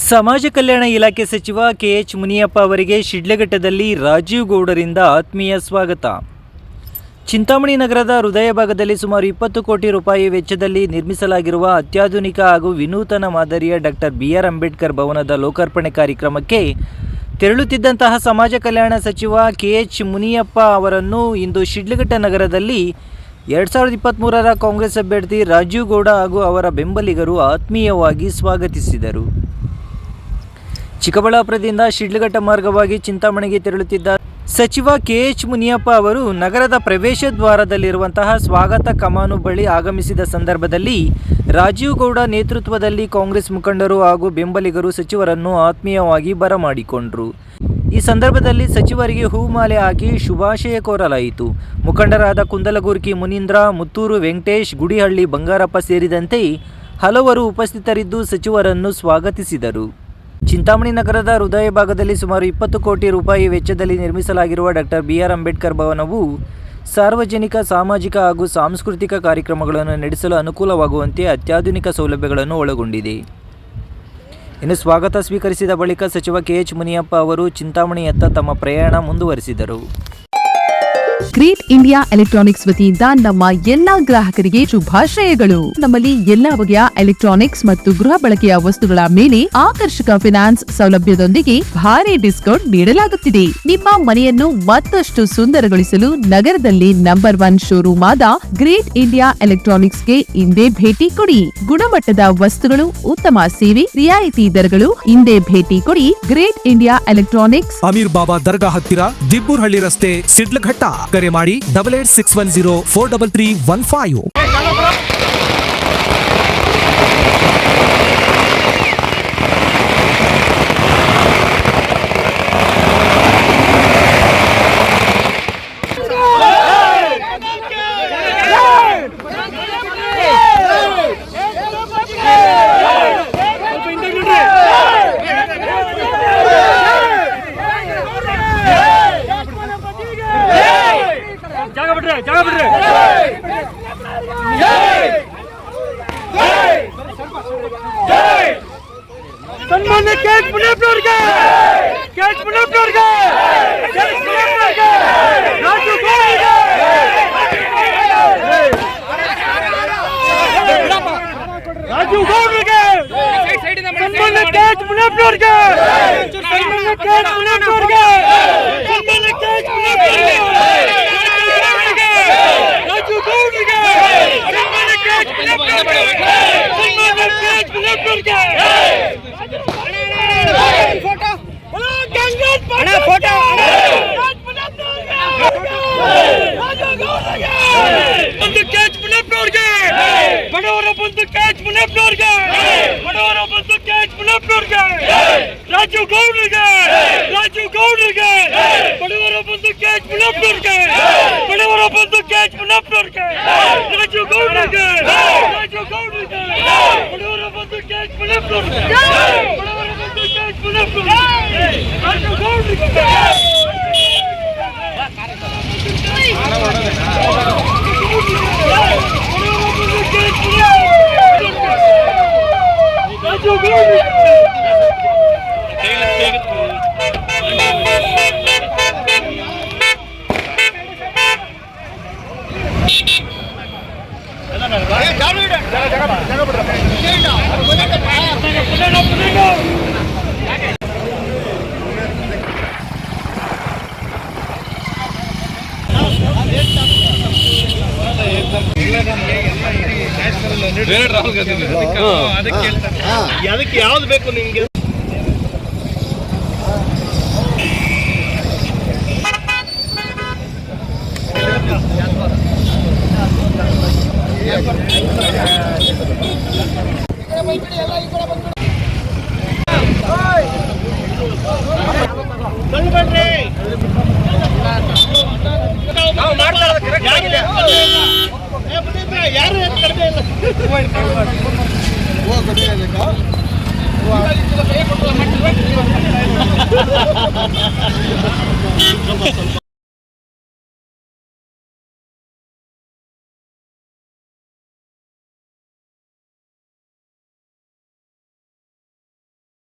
ಸಮಾಜ ಕಲ್ಯಾಣ ಇಲಾಖೆ ಸಚಿವ ಕೆಎಚ್ ಮುನಿಯಪ್ಪ ಅವರಿಗೆ ಶಿಡ್ಲಘಟ್ಟದಲ್ಲಿ ರಾಜೀವ್ ಗೌಡರಿಂದ ಆತ್ಮೀಯ ಸ್ವಾಗತ. ಚಿಂತಾಮಣಿ ನಗರದ ಹೃದಯ ಭಾಗದಲ್ಲಿ ಸುಮಾರು 20 ಕೋಟಿ ರೂಪಾಯಿ ವೆಚ್ಚದಲ್ಲಿ ನಿರ್ಮಿಸಲಾಗಿರುವ ಅತ್ಯಾಧುನಿಕ ಹಾಗೂ ವಿನೂತನ ಮಾದರಿಯ ಡಾಕ್ಟರ್ BR ಅಂಬೇಡ್ಕರ್ ಭವನದ ಲೋಕಾರ್ಪಣೆ ಕಾರ್ಯಕ್ರಮಕ್ಕೆ ತೆರಳುತ್ತಿದ್ದಂತಹ ಸಮಾಜ ಕಲ್ಯಾಣ ಸಚಿವ ಕೆಎಚ್ ಮುನಿಯಪ್ಪ ಅವರನ್ನು ಇಂದು ಶಿಡ್ಲಘಟ್ಟ ನಗರದಲ್ಲಿ 2023ರ ಕಾಂಗ್ರೆಸ್ ಅಭ್ಯರ್ಥಿ ರಾಜೀವ್ ಗೌಡ ಹಾಗೂ ಅವರ ಬೆಂಬಲಿಗರು ಆತ್ಮೀಯವಾಗಿ ಸ್ವಾಗತಿಸಿದರು. ಚಿಕ್ಕಬಳ್ಳಾಪುರದಿಂದ ಶಿಡ್ಲಘಟ್ಟ ಮಾರ್ಗವಾಗಿ ಚಿಂತಾಮಣಿಗೆ ತೆರಳುತ್ತಿದ್ದ ಸಚಿವ ಕೆಎಚ್ ಮುನಿಯಪ್ಪ ಅವರು ನಗರದ ಪ್ರವೇಶ ದ್ವಾರದಲ್ಲಿರುವಂತಹ ಸ್ವಾಗತ ಕಮಾನು ಬಳಿ ಆಗಮಿಸಿದ ಸಂದರ್ಭದಲ್ಲಿ ರಾಜೀವ್ ಗೌಡ ನೇತೃತ್ವದಲ್ಲಿ ಕಾಂಗ್ರೆಸ್ ಮುಖಂಡರು ಹಾಗೂ ಬೆಂಬಲಿಗರು ಸಚಿವರನ್ನು ಆತ್ಮೀಯವಾಗಿ ಬರಮಾಡಿಕೊಂಡರು. ಈ ಸಂದರ್ಭದಲ್ಲಿ ಸಚಿವರಿಗೆ ಹೂಮಾಲೆ ಹಾಕಿ ಶುಭಾಶಯ ಕೋರಲಾಯಿತು. ಮುಖಂಡರಾದ ಕುಂದಲಗುರ್ಕಿ ಮುನೀಂದ್ರ, ಮುತ್ತೂರು ವೆಂಕಟೇಶ್, ಗುಡಿಹಳ್ಳಿ ಬಂಗಾರಪ್ಪ ಸೇರಿದಂತೆ ಹಲವರು ಉಪಸ್ಥಿತರಿದ್ದು ಸಚಿವರನ್ನು ಸ್ವಾಗತಿಸಿದರು. ಚಿಂತಾಮಣಿ ನಗರದ ಹೃದಯ ಭಾಗದಲ್ಲಿ ಸುಮಾರು 20 ಕೋಟಿ ರೂಪಾಯಿ ವೆಚ್ಚದಲ್ಲಿ ನಿರ್ಮಿಸಲಾಗಿರುವ ಡಾಕ್ಟರ್ BR ಅಂಬೇಡ್ಕರ್ ಭವನವು ಸಾರ್ವಜನಿಕ, ಸಾಮಾಜಿಕ ಹಾಗೂ ಸಾಂಸ್ಕೃತಿಕ ಕಾರ್ಯಕ್ರಮಗಳನ್ನು ನಡೆಸಲು ಅನುಕೂಲವಾಗುವಂತೆ ಅತ್ಯಾಧುನಿಕ ಸೌಲಭ್ಯಗಳನ್ನು ಒಳಗೊಂಡಿದೆ. ಇನ್ನು ಸ್ವಾಗತ ಸ್ವೀಕರಿಸಿದ ಬಳಿಕ ಸಚಿವ ಕೆಎಚ್ ಮುನಿಯಪ್ಪ ಅವರು ಚಿಂತಾಮಣಿಯತ್ತ ತಮ್ಮ ಪ್ರಯಾಣ ಮುಂದುವರಿಸಿದರು. ಗ್ರೇಟ್ ಇಂಡಿಯಾ ಎಲೆಕ್ಟ್ರಾನಿಕ್ಸ್ ವತಿಯಿಂದ ನಮ್ಮ ಎಲ್ಲಾ ಗ್ರಾಹಕರಿಗೆ ಶುಭಾಶಯಗಳು. ನಮ್ಮಲ್ಲಿ ಎಲ್ಲಾ ಬಗೆಯ ಎಲೆಕ್ಟ್ರಾನಿಕ್ಸ್ ಮತ್ತು ಗೃಹ ಬಳಕೆಯ ವಸ್ತುಗಳ ಮೇಲೆ ಆಕರ್ಷಕ ಫೈನಾನ್ಸ್ ಸೌಲಭ್ಯದೊಂದಿಗೆ ಭಾರಿ ಡಿಸ್ಕೌಂಟ್ ನೀಡಲಾಗುತ್ತಿದೆ. ನಿಮ್ಮ ಮನೆಯನ್ನು ಮತ್ತಷ್ಟು ಸುಂದರಗೊಳಿಸಲು ನಗರದಲ್ಲಿ ನಂಬರ್ 1 ಶೋರೂಮ್ ಆದ ಗ್ರೇಟ್ ಇಂಡಿಯಾ ಎಲೆಕ್ಟ್ರಾನಿಕ್ಸ್ಗೆ ಇಂದೇ ಭೇಟಿ ಕೊಡಿ. ಗುಣಮಟ್ಟದ ವಸ್ತುಗಳು, ಉತ್ತಮ ಸೇವೆ, ರಿಯಾಯಿತಿ ದರಗಳು. ಇಂದೇ ಭೇಟಿ ಕೊಡಿ. ಗ್ರೇಟ್ ಇಂಡಿಯಾ ಎಲೆಕ್ಟ್ರಾನಿಕ್ಸ್, ಅಮೀರ್ ಬಾಬಾ ದರ್ಗಾ ಹತ್ತಿರ, ದಿಬ್ಬೂರ್ಹಳ್ಳಿ ರಸ್ತೆ, ಶಿಡ್ಲಘಟ್ಟ. ಕರೆ ಮಾಡಿ 8861043315. ಸನ್ಮಾನ್ಯ ಕೆಎಚ್ ಮುನಿಯಪ್ಪ ಅವರಿಗೆ, ಕೆಎಚ್ ಮುನಿಯಪ್ಪ ಅವರಿಗೆ, ರಾಜೀವ್ ಗೌಡರಿಗೆ, ರಾಜೀವ್ ಗೌಡರಿಗೆ, ಸನ್ಮಾನ್ಯ ಕೆಎಚ್ ಮುನಿಯಪ್ಪ ಅವರಿಗೆ, ಸನ್ಮಾನ್ಯ ಕೆಎಚ್ ಮುನಿಯಪ್ಪ ಅವರಿಗೆ, ಸನ್ಮಾನ್ಯ ಕೆಎಚ್ ಮುನಿಯಪ್ಪ ಅವರಿಗೆ, ರಾಜೀವ್ ಗೌಡರಿಗೆ, ಸನ್ಮಾನ್ಯ ಕೆಎಚ್ ಮುನಿಯಪ್ಪ ಅವರಿಗೆ, ಸನ್ಮಾನ್ಯ ಕೆಎಚ್ ಮುನಿಯಪ್ಪ ಅವರಿಗೆ. ಬಡವರ ಬಂಧು ಕೆಎಚ್ ಮುನಿಯಪ್ಪ ಅವರಿಗೆ, ಬಡವರ ಬಂಧು ಕೆಎಚ್ ಮುನಿಯಪ್ಪ ಅವರಿಗೆ, ರಾಜೀವ್ ಗೌಡರಿಗೆ, ರಾಜೀವ್ ಗೌಡರಿಗೆ, ಬಡವರ ಬಂಧು ಕೆಎಚ್ ಮುನಿಯಪ್ಪ ಅವರಿಗೆ, ಬಡವರ ಬಂಧು ಕೆಎಚ್ ಮುನಿಯಪ್ಪ ಅವರಿಗೆ, ರಾಜೀವ್ ಗೌಡರಿಗೆ, ರಾಜೀವ್ ಗೌಡರಿಗೆ, ಬಡವರ ಬಂಧು ಕೆಎಚ್ ಮುನಿಯಪ್ಪ ಅವರಿಗೆ, ಬಡವರ ಬಂಧು ಕೆಎಚ್ ಮುನಿಯಪ್ಪ ಅವರಿಗೆ, ರಾಜೀವ್ ಗೌಡರಿಗೆ. ಅದಕ್ಕೆ ಯಾವ್ದು ಬೇಕು ನಿಮ್ಗೆ? ಯಾರು ಕಡಿಮೆ ಇಲ್ಲ.